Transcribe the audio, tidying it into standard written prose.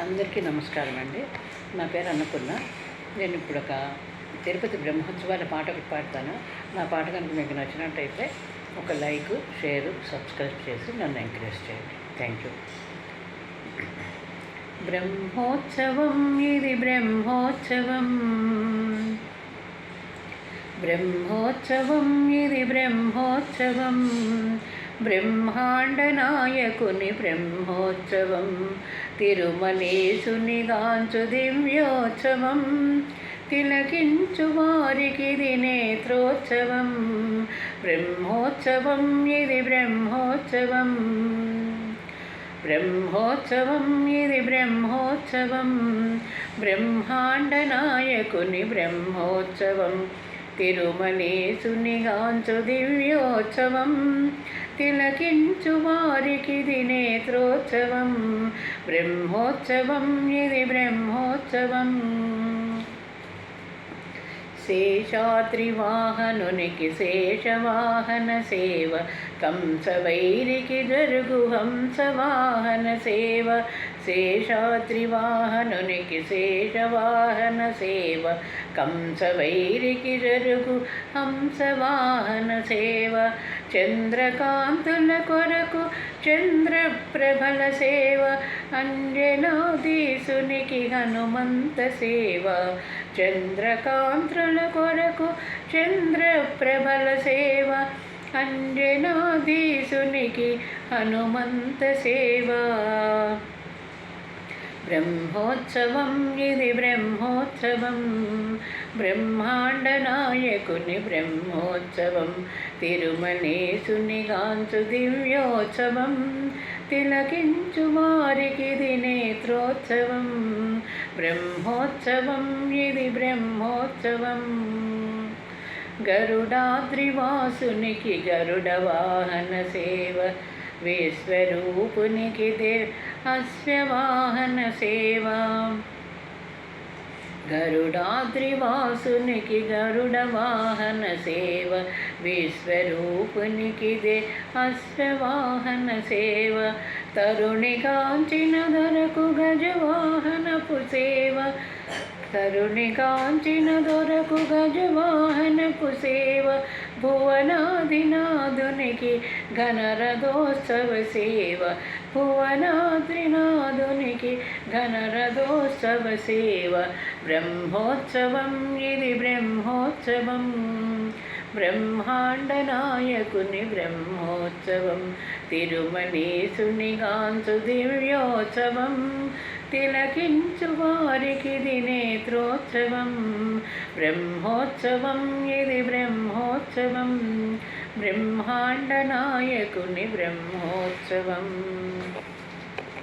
అందరికీ నమస్కారం అండి. నా పేరు అన్నపూర్ణ. నేను ఇప్పుడు ఒక తిరుపతి బ్రహ్మోత్సవాల పాట ఒకటి పాడతాను. నా పాట కనుక మీకు నచ్చినట్టయితే ఒక లైక్, షేరు, సబ్స్క్రైబ్ చేసి నన్ను ఎంకరేజ్ చేయండి. Thank you. బ్రహ్మోత్సవం ఇది బ్రహ్మోత్సవం, బ్రహ్మోత్సవం ఇది బ్రహ్మోత్సవం, బ్రహ్మాండ నాయకుని బ్రహ్మోత్సవం, తిరుమలేశుని గాంచు దివ్యోత్సవం, తిలకించు వారికిది నేత్రోత్సవం. బ్రహ్మోత్సవం ఇది బ్రహ్మోత్సవం, బ్రహ్మోత్సవం ఇది బ్రహ్మోత్సవం, బ్రహ్మాండ నాయకుని బ్రహ్మోత్సవం, తిరుమలేశుని గాంచు దివ్యోత్సవం, తిలకించు వారికిది నేత్రోత్సవం. బ్రహ్మోత్సవం ఇది బ్రహ్మోత్సవం. శేషాద్రివాహనునికి శేషవాహన సేవ, కంసవైరికి జరుగు హంసవాహన సేవ. శేషాద్రివాహనునికి శేషవాహన సేవ, కంసవైరికి జరుగు హంసవాహన సేవ. చంద్రకాంతుల కొరకు చంద్రప్రభల సేవ, అంజనాధీసునికి హనుమంత సేవ. చంద్రకాంతుల కొరకు చంద్రప్రభల సేవ, అంజనాధీసునికి హనుమంత సేవ. బ్రహ్మోత్సవం ఇది బ్రహ్మోత్సవం, బ్రహ్మాండ నాయకుని బ్రహ్మోత్సవం, తిరుమలేశుని గాంచు దివ్యోత్సవం, తిలకించు వారికిది నేత్రోత్సవం. బ్రహ్మోత్సవం ఇది బ్రహ్మోత్సవం. గరుడాద్రివాసునికి గరుడ వాహన సేవ, విశ్వరూపునికి అశ్వవాహన సేవ. గరుడాద్రివాసునికి గరుడ వాహన సేవ, విశ్వరూపునికి అశ్వవాహన సేవ. తరుణి కాంచిన దొరకు గజవాహనపు సేవ, తరుణి కాంచిన దొరకు గజవాహనపు సేవ. భువనాదినాథునికి ఘనరథోత్సవ సేవ, భువనాద్రినాథునికి ఘనరథోత్సవ సేవ. బ్రహ్మోత్సవం ఇది బ్రహ్మోత్సవం, బ్రహ్మాండ నాయకుని బ్రహ్మోత్సవం, తిరుమలేశుని గాంచు దివ్యోత్సవం, తిలకించు వారికిది నేత్రోత్సవం. బ్రహ్మోత్సవం ఇది బ్రహ్మోత్సవం, బ్రహ్మాండ నాయకుని బ్రహ్మోత్సవం.